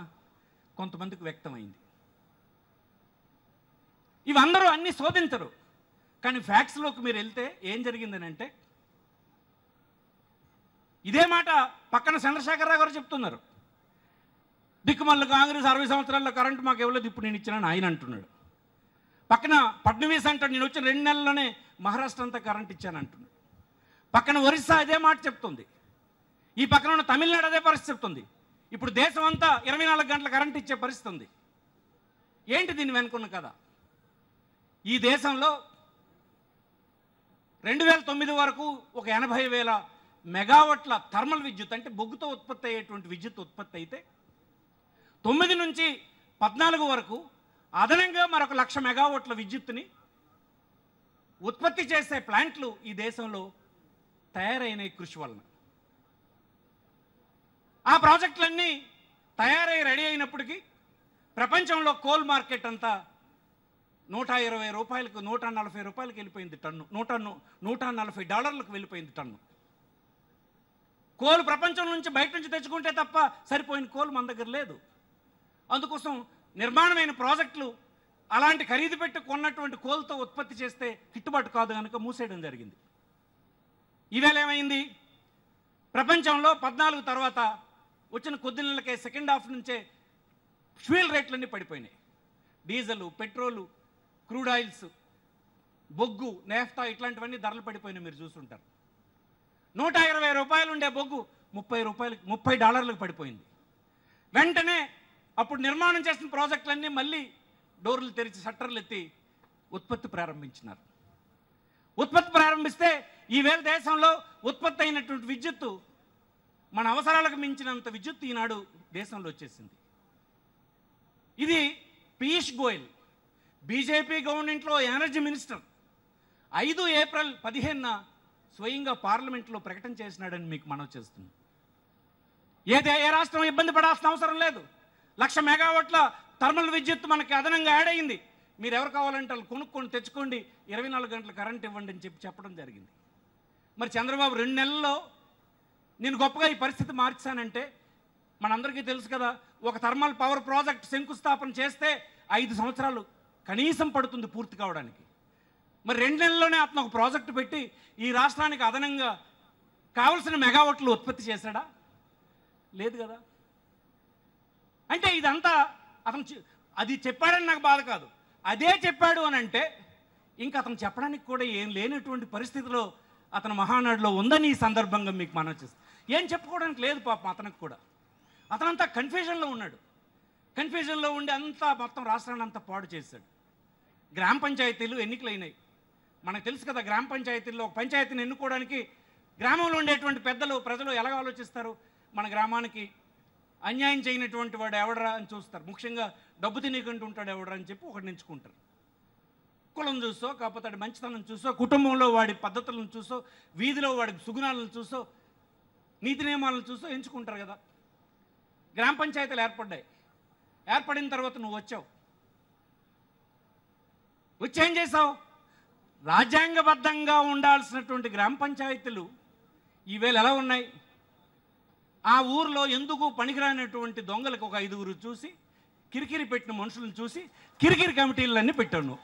Speaker 1: కొంతమందికి వ్యక్తమైంది. ఇవందరూ అన్నీ శోధించరు. కానీ ఫ్యాక్ట్స్లోకి మీరు వెళ్తే ఏం జరిగిందని అంటే, ఇదే మాట పక్కన చంద్రశేఖరరావు గారు చెప్తున్నారు. దిక్కుమల్ల కాంగ్రెస్ 60 సంవత్సరాల్లో కరెంటు మాకు ఇవ్వలేదు, ఇప్పుడు నేను ఇచ్చినాను ఆయన అంటున్నాడు. పక్కన ఫడ్నవీస్ అంటాడు, నేను వచ్చిన 2 నెలల్లోనే మహారాష్ట్ర అంతా కరెంట్ ఇచ్చాను అంటున్నాడు. పక్కన ఒరిస్సా అదే మాట చెప్తుంది. ఈ పక్కన ఉన్న తమిళనాడు అదే పరిస్థితి చెప్తుంది. ఇప్పుడు దేశం అంతా 24 గంటల కరెంట్ ఇచ్చే పరిస్థితి ఉంది. ఏంటి దీన్ని వెనుకున్న కదా? ఈ దేశంలో 2009 వరకు ఒక 80,000 మెగావాట్ల థర్మల్ విద్యుత్, అంటే బొగ్గుతో ఉత్పత్తి అయ్యేటువంటి విద్యుత్ ఉత్పత్తి అయితే 9 నుంచి 14 వరకు అదనంగా మరొక 1,00,000 మెగావాట్ల విద్యుత్తుని ఉత్పత్తి చేసే ప్లాంట్లు ఈ దేశంలో తయారైన కృషి వలన. ఆ ప్రాజెక్టులన్నీ తయారై రెడీ అయినప్పటికీ ప్రపంచంలో కోల్ మార్కెట్ అంతా $120, $140 వెళ్ళిపోయింది టన్ను. $140 వెళ్ళిపోయింది టన్ను. కోల్ ప్రపంచం నుంచి బయట నుంచి తెచ్చుకుంటే తప్ప సరిపోయిన కోల్ మన దగ్గర లేదు. అందుకోసం నిర్మాణమైన ప్రాజెక్టులు అలాంటి ఖరీదు పెట్టి కొన్నటువంటి కోల్తో ఉత్పత్తి చేస్తే గిట్టుబాటు కాదు కనుక మూసేయడం జరిగింది. ఈవేళ ఏమైంది? ప్రపంచంలో 14 తర్వాత వచ్చిన కొద్ది నెలలకే సెకండ్ హాఫ్ నుంచే ఫ్యూయల్ రేట్లన్నీ పడిపోయినాయి. డీజిల్, పెట్రోలు, క్రూడ్ ఆయిల్స్, బొగ్గు, నేఫ్తా ఇట్లాంటివన్నీ ధరలు పడిపోయినాయి. మీరు చూస్తుంటారు. $120 ఉండే బొగ్గు $30 పడిపోయింది. వెంటనే అప్పుడు నిర్మాణం చేసిన ప్రాజెక్టులన్నీ మళ్ళీ డోర్లు తెరిచి షట్టర్లు ఎత్తి ఉత్పత్తి ప్రారంభించినారు. ఉత్పత్తి ప్రారంభిస్తే ఈవేళ దేశంలో ఉత్పత్తి అయినటువంటి విద్యుత్తు మన అవసరాలకు మించినంత విద్యుత్ ఈనాడు దేశంలో వచ్చేసింది. ఇది పీయూష్ గోయల్ బీజేపీ గవర్నమెంట్లో ఎనర్జీ మినిస్టర్ 5 ఏప్రిల్ 15న స్వయంగా పార్లమెంట్లో ప్రకటన చేసినాడని మీకు మనవి చేస్తుంది. ఏ రాష్ట్రం ఇబ్బంది పడాల్సిన అవసరం లేదు. 1,00,000 మెగావాట్ల థర్మల్ విద్యుత్ మనకి అదనంగా యాడ్ అయింది. మీరు ఎవరు కావాలంటే వాళ్ళు కొనుక్కొని తెచ్చుకోండి, 24 గంటలు కరెంట్ ఇవ్వండి అని చెప్పడం జరిగింది. మరి చంద్రబాబు 2 నెలల్లో నేను గొప్పగా ఈ పరిస్థితి మార్చానంటే మనందరికీ తెలుసు కదా, ఒక థర్మల్ పవర్ ప్రాజెక్ట్ శంకుస్థాపన చేస్తే 5 సంవత్సరాలు కనీసం పడుతుంది పూర్తి కావడానికి. మరి 2 నెలల్లోనే అతను ఒక ప్రాజెక్టు పెట్టి ఈ రాష్ట్రానికి అదనంగా కావలసిన మెగావాట్లు ఉత్పత్తి చేశాడా? లేదు కదా. అంటే ఇదంతా అతను అది చెప్పాడని నాకు బాధ కాదు, అదే చెప్పాడు అని అంటే ఇంకా అతను చెప్పడానికి కూడా ఏం లేనటువంటి పరిస్థితిలో అతను మహానాడులో ఉందని ఈ సందర్భంగా మీకు మనం చేస్తాం. ఏం చెప్పుకోవడానికి లేదు పాపం అతనికి కూడా. అతనంతా కన్ఫ్యూజన్లో ఉన్నాడు. కన్ఫ్యూజన్లో ఉండి అంతా మొత్తం రాష్ట్రాన్ని అంతా పాడు చేశాడు. గ్రామ పంచాయతీలు ఎన్నికలు అయినాయి. మనకు తెలుసు కదా, గ్రామ పంచాయతీల్లో ఒక పంచాయతీని ఎన్నుకోవడానికి గ్రామంలో ఉండేటువంటి పెద్దలు ప్రజలు ఎలా ఆలోచిస్తారు? మన గ్రామానికి అన్యాయం చేయనటువంటి వాడు ఎవడరా అని చూస్తారు. ముఖ్యంగా డబ్బు తినకుంటూ ఉంటాడు ఎవడరా అని చెప్పి ఒకటి ఎంచుకుంటారు. కులం చూసో, కాకపోతే వాడి మంచితనం చూసో, కుటుంబంలో వాడి పద్ధతులను చూసో, వీధిలో వాడి సుగుణాలను చూసో, నీతి నియమాలను చూసో ఎంచుకుంటారు కదా. గ్రామ పంచాయతీలు ఏర్పడ్డాయి. ఏర్పడిన తర్వాత నువ్వు వచ్చావు. వచ్చేం చేసావు? రాజ్యాంగబద్ధంగా ఉండాల్సినటువంటి గ్రామ పంచాయతీలు ఈవేళ ఎలా ఉన్నాయి? ఆ ఊర్లో ఎందుకు పనికిరానటువంటి దొంగలకు ఒక 5గురు చూసి, కిరికిరి పెట్టిన మనుషులను చూసి కిరికిరి కమిటీలన్నీ పెట్టాను.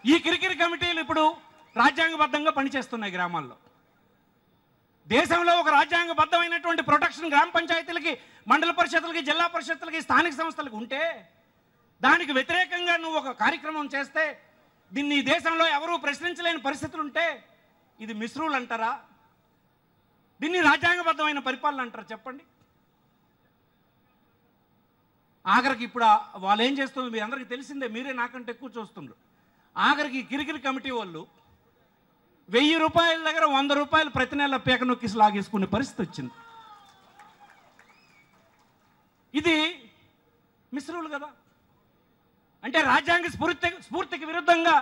Speaker 1: ఈ కిరికిరి కమిటీలు ఇప్పుడు రాజ్యాంగబద్ధంగా పనిచేస్తున్నాయి గ్రామాల్లో. దేశంలో ఒక రాజ్యాంగబద్ధమైనటువంటి ప్రొటెక్షన్ గ్రామ పంచాయతీలకి, మండల పరిషత్తులకి, జిల్లా పరిషత్తులకి, స్థానిక సంస్థలకు ఉంటే దానికి వ్యతిరేకంగా నువ్వు ఒక కార్యక్రమం చేస్తే దీన్ని దేశంలో ఎవరూ ప్రశ్నించలేని పరిస్థితులు ఉంటే ఇది మిస్రూల్ అంటారా? దీన్ని రాజ్యాంగబద్ధమైన పరిపాలన అంటారా? చెప్పండి. ఆఖరికి ఇప్పుడు వాళ్ళు ఏం చేస్తుంది మీ అందరికీ తెలిసిందే, మీరే నాకంటే ఎక్కువ చూస్తున్నారు. ఆఖరికి కిరికిరి కమిటీ వాళ్ళు 1000 రూపాయల దగ్గర 100 రూపాయలు ప్రతి నెల పేక నొక్కిసి లాగేసుకునే పరిస్థితి వచ్చింది. ఇది మిస్రూల్ కదా. అంటే రాజ్యాంగ స్ఫూర్తికి విరుద్ధంగా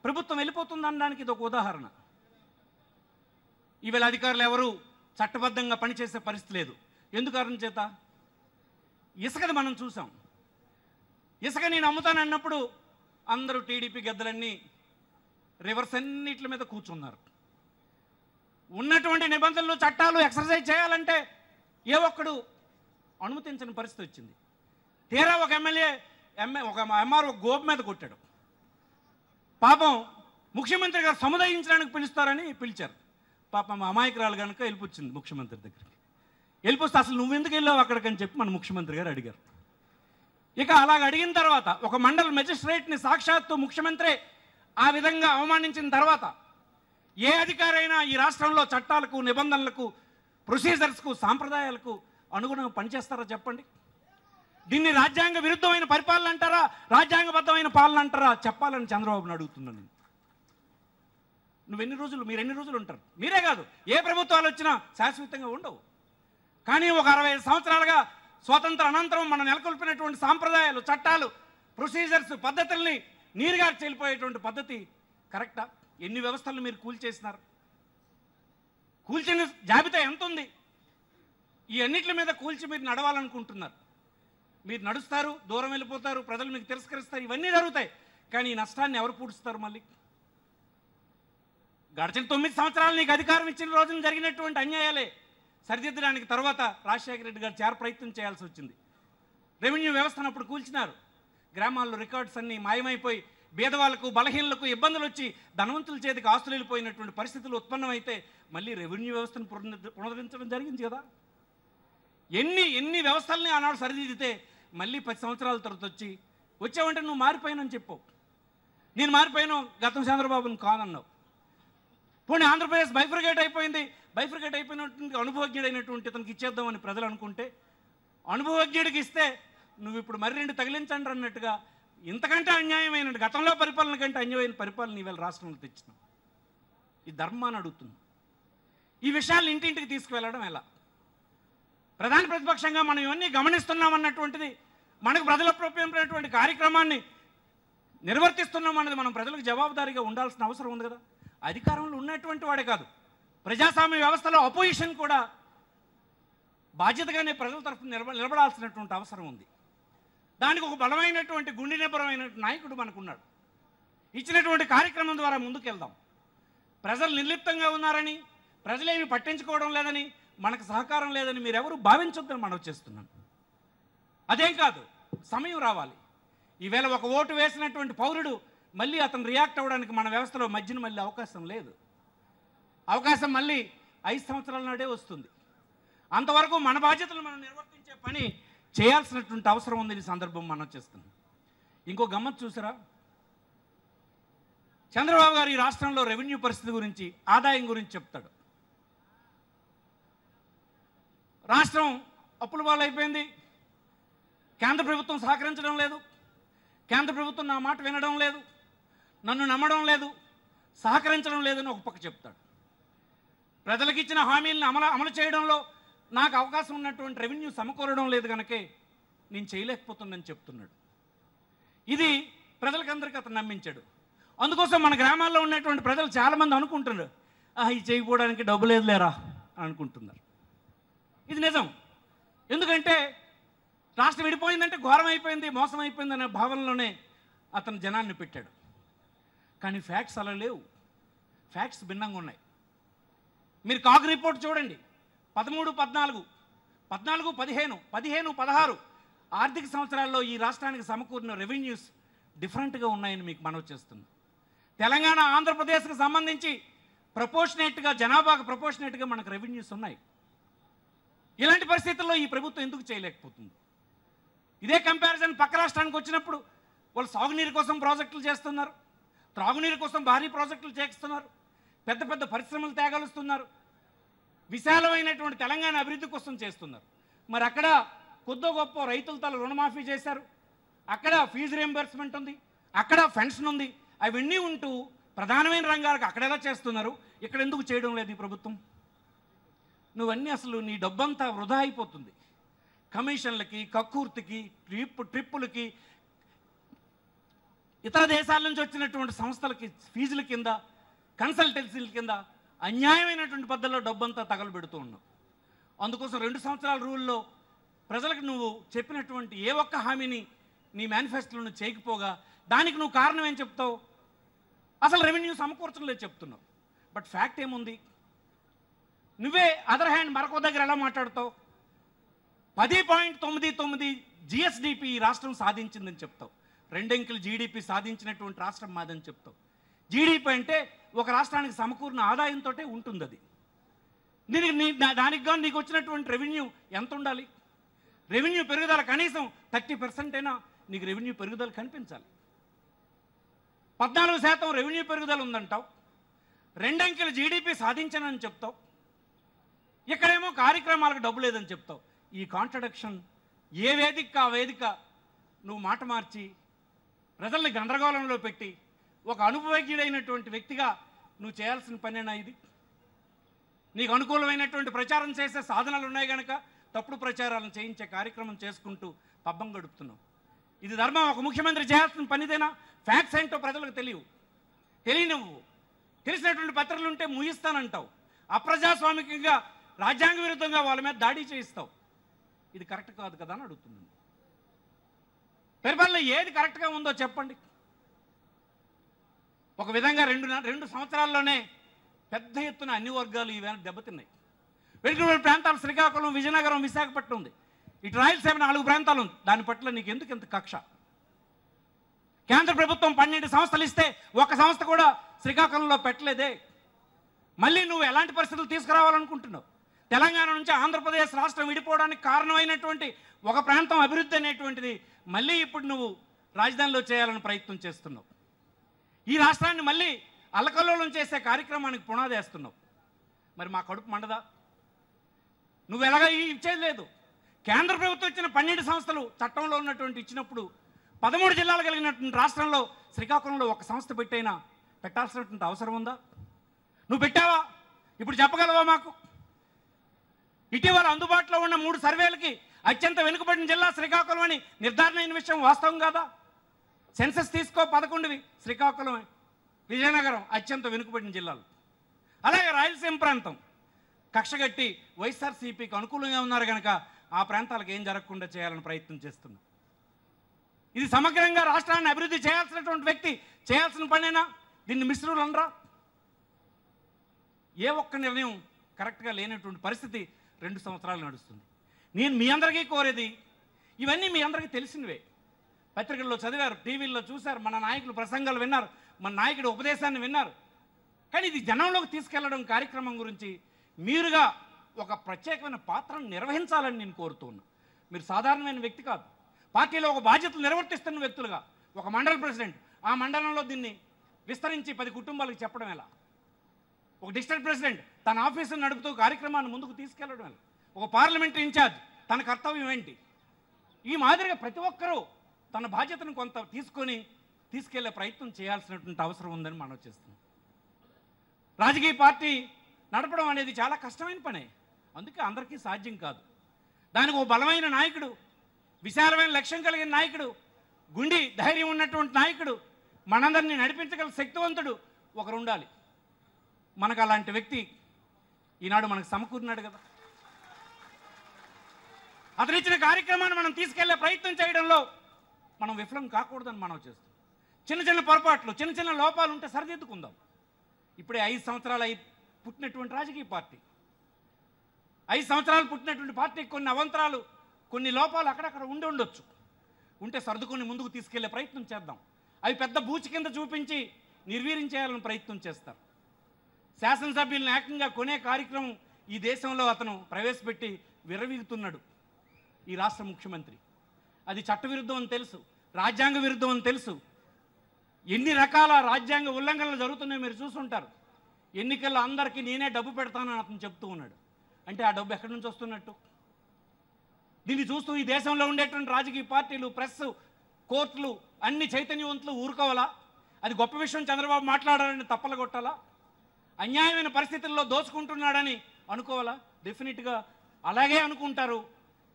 Speaker 1: ప్రభుత్వం వెళ్ళిపోతుంది అనడానికి ఇది ఒక ఉదాహరణ. ఈవేళ అధికారులు ఎవరు చట్టబద్ధంగా పనిచేసే పరిస్థితి లేదు. ఎందుకు కారణం చేత? ఇసుకది మనం చూసాం. ఇసుక నేను అమ్ముతానన్నప్పుడు అందరూ టీడీపీ గద్దలన్నీ రివర్స్ అన్నిటి మీద కూర్చున్నారు. ఉన్నటువంటి నిబంధనలు, చట్టాలు ఎక్సర్సైజ్ చేయాలంటే ఏ ఒక్కడు అనుమతించని పరిస్థితి వచ్చింది. తీరా ఒక ఒక ఎంఆర్ఓ గోపు మీద కొట్టాడు. పాపం ముఖ్యమంత్రి గారు సముదాయించడానికి పిలుస్తారని పిలిచారు. పాపం అమాయకురాలు కనుక వెళ్ళిపోచ్చింది ముఖ్యమంత్రి దగ్గరికి. వెళ్ళిపోతే అసలు నువ్వెందుకు వెళ్ళావు అక్కడికని చెప్పి మన ముఖ్యమంత్రి గారు అడిగారు. ఇక అలాగ అడిగిన తర్వాత ఒక మండల మెజిస్ట్రేట్ని సాక్షాత్తు ముఖ్యమంత్రి ఆ విధంగా అవమానించిన తర్వాత ఏ అధికారైనా ఈ రాష్ట్రంలో చట్టాలకు, నిబంధనలకు, ప్రొసీజర్స్కు, సాంప్రదాయాలకు అనుగుణంగా పనిచేస్తారా? చెప్పండి. దీన్ని రాజ్యాంగ విరుద్ధమైన పరిపాలన అంటారా, రాజ్యాంగబద్ధమైన పాలన అంటారా? చెప్పాలని చంద్రబాబుని అడుగుతున్నాను. మీరు ఎన్ని రోజులు ఉంటారు? మీరే కాదు, ఏ ప్రభుత్వాలు వచ్చినా శాశ్వతంగా ఉండవు. కానీ ఒక 65 సంవత్సరాలుగా స్వాతంత్ర అనంతరం మనం నెలకొల్పినటువంటి సాంప్రదాయాలు, చట్టాలు, ప్రొసీజర్స్, పద్ధతుల్ని నీరుగా చెల్లిపోయేటువంటి పద్ధతి కరెక్టా? ఎన్ని వ్యవస్థలను మీరు కూల్చేసినారు? కూల్చిన జాబితా ఎంత ఉంది? ఈ అన్నిటి మీద కూల్చి మీరు నడవాలనుకుంటున్నారు. మీరు నడుస్తారు, దూరం వెళ్ళిపోతారు, ప్రజలు మీకు తిరస్కరిస్తారు, ఇవన్నీ జరుగుతాయి. కానీ ఈ నష్టాన్ని ఎవరు పూడుస్తారు? మళ్ళీ గడిచిన 9 సంవత్సరాలు నీకు అధికారం ఇచ్చిన రోజున జరిగినటువంటి అన్యాయాలే సరిదిద్దడానికి తర్వాత రాజశేఖర రెడ్డి గారు చేర ప్రయత్నం చేయాల్సి వచ్చింది. రెవెన్యూ వ్యవస్థను అప్పుడు కూల్చినారు. గ్రామాల్లో రికార్డ్స్ అన్నీ మాయమైపోయి పేదవాళ్లకు, బలహీనలకు ఇబ్బందులు వచ్చి ధనవంతుల చేతికి ఆస్తులు వెళ్ళిపోయినటువంటి పరిస్థితులు ఉత్పన్నమైతే మళ్ళీ రెవెన్యూ వ్యవస్థను పునరుద్ధరించడం జరిగింది కదా. ఎన్ని వ్యవస్థల్ని ఆనాడు సరిదిద్దితే మళ్ళీ 10 సంవత్సరాల తర్వాత వచ్చావంటే నువ్వు మారిపోయానని చెప్పావు. నేను మారిపోయాను, గతం చంద్రబాబుని కాదన్నావు. పోనీ ఆంధ్రప్రదేశ్ బైఫర్గేట్ అయిపోయింది, బైఫర్గేట్ అయిపోయినటువంటి అనుభవజ్ఞుడైనటువంటి ఇతనికి ఇచ్చేద్దామని ప్రజలు అనుకుంటే, అనుభవజ్ఞుడికి ఇస్తే నువ్వు ఇప్పుడు మరి 2 తగిలించండి అన్నట్టుగా ఇంతకంటే అన్యాయమైన, గతంలో పరిపాలన కంటే అన్యాయమైన పరిపాలన ఈవేళ రాష్ట్రంలో తెచ్చినాం. ఈ ధర్మాన్ని అడుగుతుంది. ఈ విషయాలు ఇంటింటికి తీసుకువెళ్ళడం ఎలా? ప్రధాన ప్రతిపక్షంగా మనం ఇవన్నీ గమనిస్తున్నామన్నటువంటిది, మనకు ప్రజల ప్రోప్యమైనటువంటి కార్యక్రమాన్ని నిర్వర్తిస్తున్నామన్నది మనం ప్రజలకు జవాబుదారీగా ఉండాల్సిన అవసరం ఉంది కదా. అధికారంలో ఉన్నటువంటి వాడే కాదు, ప్రజాస్వామ్య వ్యవస్థలో అపోజిషన్ కూడా బాధ్యతగానే ప్రజల తరఫున నిలబడాల్సినటువంటి అవసరం ఉంది. దానికి ఒక బలమైనటువంటి గుండె నిబ్బరమైన నాయకుడు మనకున్నాడు. ఇచ్చినటువంటి కార్యక్రమం ద్వారా ముందుకెళ్దాం. ప్రజలు నిర్లిప్తంగా ఉన్నారని, ప్రజలేమి పట్టించుకోవడం లేదని, మనకు సహకారం లేదని మీరెవరూ భావించొద్దని మనం చేస్తున్నాం. అదేం కాదు, సమయం రావాలి. ఈవేళ ఒక ఓటు వేసినటువంటి పౌరుడు మళ్ళీ అతను రియాక్ట్ అవ్వడానికి మన వ్యవస్థలో మధ్యన మళ్ళీ అవకాశం లేదు. అవకాశం మళ్ళీ 5 సంవత్సరాల నాడే వస్తుంది. అంతవరకు మన బాధ్యతలు మనం నిర్వర్తించే పని చేయాల్సినటువంటి అవసరం ఉంది. ఈ సందర్భం మనం చేస్తున్నాం. ఇంకో గమ్మత్తు చూసారా? చంద్రబాబు గారు ఈ రాష్ట్రంలో రెవెన్యూ పరిస్థితి గురించి, ఆదాయం గురించి చెప్తాడు. రాష్ట్రం అప్పుల పాలైపోయింది, కేంద్ర ప్రభుత్వం సహకరించడం లేదు, కేంద్ర ప్రభుత్వం నా మాట వినడం లేదు, నన్ను నమ్మడం లేదు, సహకరించడం లేదని ఒక పక్క చెప్తాడు. ప్రజలకు ఇచ్చిన హామీలను అమలు చేయడంలో నాకు అవకాశం ఉన్నటువంటి రెవెన్యూ సమకూరడం లేదు కనుకే నేను చేయలేకపోతున్నానని చెప్తున్నాడు. ఇది ప్రజలకందరికీ అతను నమ్మించాడు. అందుకోసం మన గ్రామాల్లో ఉన్నటువంటి ప్రజలు చాలామంది అనుకుంటున్నారు, ఇది చేయకపోవడానికి డబ్బు లేదు లేరా అనుకుంటున్నారు. ఇది నిజం. ఎందుకంటే రాష్ట్రం విడిపోయిందంటే ఘోరం అయిపోయింది, మోసం అయిపోయింది అనే భావనలోనే అతను జనాన్ని పెట్టాడు. కానీ ఫ్యాక్ట్స్ అలా లేవు. ఫ్యాక్ట్స్ భిన్నంగా ఉన్నాయి. మీరు కాగ్ రిపోర్ట్ చూడండి. 13, 14, 15, 16 ఆర్థిక సంవత్సరాల్లో ఈ రాష్ట్రానికి సమకూరిన రెవెన్యూస్ డిఫరెంట్గా ఉన్నాయని మీకు మనవి చేస్తున్నాం. తెలంగాణ, ఆంధ్రప్రదేశ్కి సంబంధించి ప్రపోర్షనేట్గా, జనాభాకు ప్రపోర్షనేట్గా మనకు రెవెన్యూస్ ఉన్నాయి. ఇలాంటి పరిస్థితుల్లో ఈ ప్రభుత్వం ఎందుకు చేయలేకపోతుంది? ఇదే కంపారిజన్ పక్క రాష్ట్రానికి వచ్చినప్పుడు వాళ్ళు సాగునీరు కోసం ప్రాజెక్టులు చేస్తున్నారు, త్రాగునీరు కోసం భారీ ప్రాజెక్టులు చేస్తున్నారు, పెద్ద పెద్ద పరిశ్రమలు తేగలుస్తున్నారు, విశాలమైనటువంటి తెలంగాణ అభివృద్ధి కోసం చేస్తున్నారు. మరి అక్కడ కొద్దో గొప్ప రైతుల తల రుణమాఫీ చేశారు, అక్కడ ఫీజు రియంబర్స్మెంట్ ఉంది, అక్కడ పెన్షన్ ఉంది. అవన్నీ ఉంటూ ప్రధానమైన రంగాలకు అక్కడ ఎలా చేస్తున్నారు, ఇక్కడ ఎందుకు చేయడం లేదు ఈ ప్రభుత్వం? నువ్వన్నీ అసలు నీ డబ్బంతా వృధా అయిపోతుంది. కమిషన్లకి, కక్కుర్తికి, ట్రిప్పులకి, ఇతర దేశాల నుంచి వచ్చినటువంటి సంస్థలకి ఫీజుల కింద, కన్సల్టెన్సీల కింద అన్యాయమైనటువంటి పద్ధతిలో డబ్బంతా తగలబెడుతూ ఉన్నావు. అందుకోసం 2 సంవత్సరాల రూల్లో ప్రజలకు నువ్వు చెప్పినటువంటి ఏ ఒక్క హామీని నీ మేనిఫెస్టోలో చేయకపోగా దానికి నువ్వు కారణం ఏం చెప్తావు? అసలు రెవెన్యూ సమకూర్చడం లేదు చెప్తున్నావు. బట్ ఫ్యాక్ట్ ఏముంది? నువ్వే అదర్ హ్యాండ్ మరొక దగ్గర ఎలా మాట్లాడతావు? 10.99 జిఎస్డిపి ఈ రాష్ట్రం సాధించిందని చెప్తావు. 2 అంకెల జీడిపి సాధించినటువంటి రాష్ట్రం మాదని చెప్తావు. జీడిపి అంటే ఒక రాష్ట్రానికి సమకూరిన ఆదాయంతో ఉంటుంది. అది దానికి కానీ నీకు వచ్చినటువంటి రెవెన్యూ ఎంత ఉండాలి? రెవెన్యూ పెరుగుదల కనీసం 30% అయినా నీకు రెవెన్యూ పెరుగుదల కనిపించాలి. 14% రెవెన్యూ పెరుగుదల ఉందంటావు, 2 అంకెల జీడిపి సాధించానని చెప్తావు, ఇక్కడేమో కార్యక్రమాలకు డబ్బు లేదని చెప్తావు. ఈ కాంట్రడిక్షన్ ఏ వేదిక ఆ వేదిక నువ్వు మాట మార్చి ప్రజల్ని గందరగోళంలో పెట్టి ఒక అనుభవజ్ఞుడైనటువంటి వ్యక్తిగా నువ్వు చేయాల్సిన పనేనా ఇది? నీకు అనుకూలమైనటువంటి ప్రచారం చేసే సాధనాలు ఉన్నాయి కనుక తప్పుడు ప్రచారాలను చేయించే కార్యక్రమం చేసుకుంటూ పబ్బం గడుపుతున్నావు. ఇది ధర్మం? ఒక ముఖ్యమంత్రి చేయాల్సిన పనిదేనా? ఫ్యాక్ట్స్ ఏంటో ప్రజలకు తెలియనివ్వు. తెలిసినటువంటి పత్రికలు ఉంటే ముగిస్తానంటావు. అప్రజాస్వామికంగా, రాజ్యాంగ విరుద్ధంగా వాళ్ళ మీద దాడి చేయిస్తావు. ఇది కరెక్ట్ కాదు కదా అని అడుగుతున్నాను. పరిపాలన ఏది కరెక్ట్గా ఉందో చెప్పండి. ఒక విధంగా 2 సంవత్సరాల్లోనే పెద్ద ఎత్తున అన్ని వర్గాలు ఈవేళ దెబ్బతిన్నాయి. వెనుకబడిన ప్రాంతాలు శ్రీకాకుళం, విజయనగరం, విశాఖపట్నం ఉంది. ఇటు రాయలసీమ 4 ప్రాంతాలు ఉంది. దాని పట్ల నీకు ఎందుకు ఇంత కక్ష? కేంద్ర ప్రభుత్వం 12 సంస్థలు ఇస్తే ఒక సంస్థ కూడా శ్రీకాకుళంలో పెట్టలేదే. మళ్ళీ నువ్వు ఎలాంటి పరిస్థితులు తీసుకురావాలనుకుంటున్నావు? తెలంగాణ నుంచి ఆంధ్రప్రదేశ్ రాష్ట్రం విడిపోవడానికి కారణమైనటువంటి ఒక ప్రాంతం అభివృద్ధి అనేటువంటిది మళ్ళీ ఇప్పుడు నువ్వు రాజధానిలో చేయాలని ప్రయత్నం చేస్తున్నావు. ఈ రాష్ట్రాన్ని మళ్ళీ అల్లకల్లోలం చేసే కార్యక్రమానికి పునాది వేస్తున్నావు. మరి మా కడుపు మండదా? నువ్వు ఎలాగ ఇచ్చేది లేదు. కేంద్ర ప్రభుత్వం ఇచ్చిన 12 సంస్థలు చట్టంలో ఉన్నటువంటి ఇచ్చినప్పుడు 13 జిల్లాలు కలిగినటువంటి రాష్ట్రంలో శ్రీకాకుళంలో ఒక సంస్థ పెట్టాల్సినటువంటి అవసరం ఉందా? నువ్వు పెట్టావా? ఇప్పుడు చెప్పగలవా మాకు? ఇటీవల అందుబాటులో ఉన్న 3 సర్వేలకి అత్యంత వెనుకబడిన జిల్లా శ్రీకాకుళం అని నిర్ధారణ అయిన విషయం వాస్తవం కాదా? సెన్సస్ తీసుకో, 11వి శ్రీకాకుళం, విజయనగరం అత్యంత వెనుకబడిన జిల్లాలు. అలాగే రాయలసీమ ప్రాంతం కక్షగట్టి వైఎస్ఆర్సీపీకి అనుకూలంగా ఉన్నారు కనుక ఆ ప్రాంతాలకు ఏం జరగకుండా చేయాలని ప్రయత్నం చేస్తున్నాం. ఇది సమగ్రంగా రాష్ట్రాన్ని అభివృద్ధి చేయాల్సినటువంటి వ్యక్తి చేయాల్సిన పనేనా? దీన్ని మిశ్రులు అనరా? ఏ ఒక్క నిర్ణయం కరెక్ట్గా లేనటువంటి పరిస్థితి 2 సంవత్సరాలు నడుస్తుంది. నేను మీ అందరికీ కోరేది, ఇవన్నీ మీ అందరికీ తెలిసినవే, పత్రికల్లో చదివారు, టీవీల్లో చూశారు, మన నాయకులు ప్రసంగాలు విన్నారు, మన నాయకుడు ఉపదేశాన్ని విన్నారు. కానీ ఇది జనంలోకి తీసుకెళ్లడం కార్యక్రమం గురించి మీరుగా ఒక ప్రత్యేకమైన పాత్రను నిర్వహించాలని నేను కోరుతున్నా. మీరు సాధారణమైన వ్యక్తి కాదు, పార్టీలో ఒక బాధ్యతలు నిర్వర్తిస్తున్న వ్యక్తులుగా, ఒక మండల ప్రెసిడెంట్, ఆ మండలంలో దీన్ని విస్తరించి 10 కుటుంబాలకు చెప్పడం ఎలా? ఒక డిస్ట్రిక్ట్ ప్రెసిడెంట్ తన ఆఫీసును నడుపుతూ కార్యక్రమాన్ని ముందుకు తీసుకెళ్లడం ఎలా? ఒక పార్లమెంటరీ ఇన్ఛార్జ్ తన కర్తవ్యం ఏంటి? ఈ మాదిరిగా ప్రతి ఒక్కరూ తన బాధ్యతను కొంత తీసుకెళ్లే ప్రయత్నం చేయాల్సినటువంటి అవసరం ఉందని మనం చేస్తున్నాం. రాజకీయ పార్టీ నడపడం అనేది చాలా కష్టమైన పనే, అందుకే అందరికీ సాధ్యం కాదు. దానికి ఒక బలమైన నాయకుడు, విశాలమైన లక్ష్యం కలిగిన నాయకుడు, గుండి ధైర్యం ఉన్నటువంటి నాయకుడు, మనందరినీ నడిపించగల శక్తివంతుడు ఒకరు ఉండాలి. మనకు అలాంటి వ్యక్తి ఈనాడు మనకు సమకూరినాడు కదా. అతను ఇచ్చిన కార్యక్రమాన్ని మనం తీసుకెళ్లే ప్రయత్నం చేయడంలో మనం విఫలం కాకూడదని మనం చేస్తాం. చిన్న చిన్న పొరపాట్లు, చిన్న చిన్న లోపాలు ఉంటే సరిదిద్దుకుందాం. ఇప్పుడే 5 సంవత్సరాలు పుట్టినటువంటి రాజకీయ పార్టీ, 5 సంవత్సరాలు పుట్టినటువంటి పార్టీకి కొన్ని అవంతరాలు, కొన్ని లోపాలు అక్కడక్కడ ఉండొచ్చు. ఉంటే సర్దుకొని ముందుకు తీసుకెళ్లే ప్రయత్నం చేద్దాం. అవి పెద్ద బూచి కింద చూపించి నిర్వీర్యం చేయాలని ప్రయత్నం చేస్తారు. శాసనసభ్యులను ఏకంగా కొనే కార్యక్రమం ఈ దేశంలో అతను ప్రవేశపెట్టి విర్రవీగుతున్నాడు ఈ రాష్ట్ర ముఖ్యమంత్రి. అది చట్టవిరుద్ధం అని తెలుసు, రాజ్యాంగ విరుద్ధం అని తెలుసు. ఎన్ని రకాల రాజ్యాంగ ఉల్లంఘనలు జరుగుతున్నాయో మీరు చూసుంటారు. ఎన్నికల్లో అందరికీ నేనే డబ్బు పెడతానని అతను చెప్తూ ఉన్నాడు. అంటే ఆ డబ్బు ఎక్కడి నుంచి వస్తున్నట్టు? దీన్ని చూస్తూ ఈ దేశంలో ఉండేటువంటి రాజకీయ పార్టీలు, ప్రెస్, కోర్టులు అన్ని చైతన్యవంతులు ఊరుకోవాలా? అది గొప్ప విషయం చంద్రబాబు మాట్లాడాలని తప్పలు కొట్టాలా? అన్యాయమైన పరిస్థితుల్లో దోచుకుంటున్నాడని అనుకోవాలా? డెఫినెట్గా అలాగే అనుకుంటారు.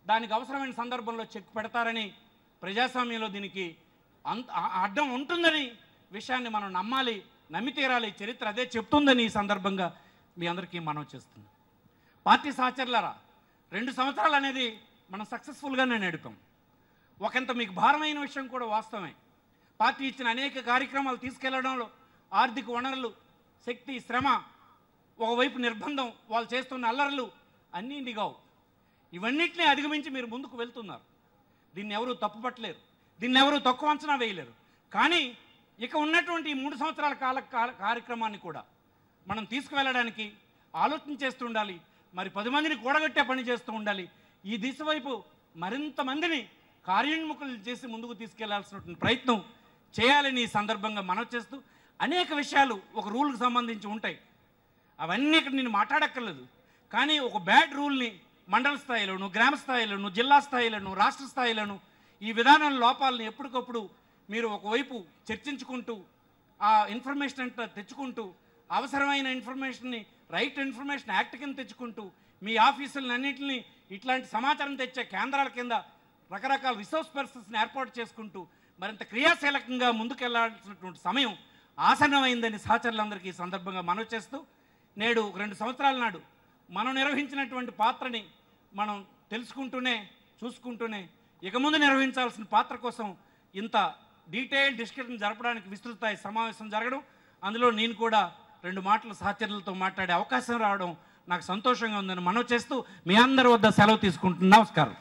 Speaker 1: దానికి అవసరమైన సందర్భంలో చెక్ పెడతారని, ప్రజాస్వామ్యంలో దీనికి అడ్డం ఉంటుందని విషయాన్ని మనం నమ్మాలి, నమ్మి తీరాలి. చరిత్ర అదే చెప్తుందని ఈ సందర్భంగా మీ అందరికీ మనం చేస్తున్నాం. పార్టీ సహచరులారా, 2 సంవత్సరాలు అనేది మనం సక్సెస్ఫుల్గానే నడిపాం. ఒకంత మీకు భారమైన విషయం కూడా వాస్తవమే. పార్టీ ఇచ్చిన అనేక కార్యక్రమాలు తీసుకెళ్లడంలో ఆర్థిక వనరులు, శక్తి, శ్రమ, ఒకవైపు నిర్బంధం, వాళ్ళు చేస్తున్న అల్లర్లు అన్నీ ఇండిగావు. ఇవన్నిటినీ అధిగమించి మీరు ముందుకు వెళ్తున్నారు. దీన్ని ఎవరూ తప్పుపట్టలేరు, దీన్ని ఎవరూ తక్కువ అంచనా వేయలేరు. కానీ ఇక ఉన్నటువంటి ఈ 3 సంవత్సరాల కార్యక్రమాన్ని కూడా మనం తీసుకువెళ్ళడానికి ఆలోచన చేస్తూ ఉండాలి. మరి 10 మందిని కూడగట్టే పని చేస్తూ ఉండాలి. ఈ దిశ వైపు మరింత మందిని కార్యోన్ముఖులు చేసి ముందుకు తీసుకెళ్లాల్సినటువంటి ప్రయత్నం చేయాలని ఈ సందర్భంగా మనం చేస్తూ, అనేక విషయాలు ఒక రూల్కి సంబంధించి ఉంటాయి. అవన్నీ ఇక్కడ నేను మాట్లాడక్కర్లేదు. కానీ ఒక బ్యాడ్ రూల్ని మండల స్థాయిలోను, గ్రామ స్థాయిలోను, జిల్లా స్థాయిలోను, రాష్ట్ర స్థాయిలోను ఈ విధానం లోపాలను ఎప్పటికప్పుడు మీరు ఒకవైపు చర్చించుకుంటూ, ఆ ఇన్ఫర్మేషన్ అంతా తెచ్చుకుంటూ, అవసరమైన ఇన్ఫర్మేషన్ని రైట్ ఇన్ఫర్మేషన్ యాక్ట్ కింద తెచ్చుకుంటూ, మీ ఆఫీసులన్నింటినీ ఇట్లాంటి సమాచారం తెచ్చే కేంద్రాల కింద రకరకాల రిసోర్స్ పర్సన్స్ని ఏర్పాటు చేసుకుంటూ మరింత క్రియాశీలకంగా ముందుకెళ్లాల్సినటువంటి సమయం ఆసన్నమైందని సహచరులందరికీ ఈ సందర్భంగా మనవి చేస్తూ, నేడు 2 సంవత్సరాల నాడు మనం నిర్వహించినటువంటి పాత్రని మనం తెలుసుకుంటూనే, చూసుకుంటూనే ఇక ముందు నిర్వహించాల్సిన పాత్ర కోసం ఇంత డీటెయిల్ డిస్కషన్ జరపడానికి విస్తృత సమావేశం జరగడం, అందులో నేను కూడా 2 మాటలు సహచరులతో మాట్లాడే అవకాశం రావడం నాకు సంతోషంగా ఉందని మనవి చేస్తూ మీ అందరి వద్ద సెలవు తీసుకుంటున్నాను. నమస్కారం.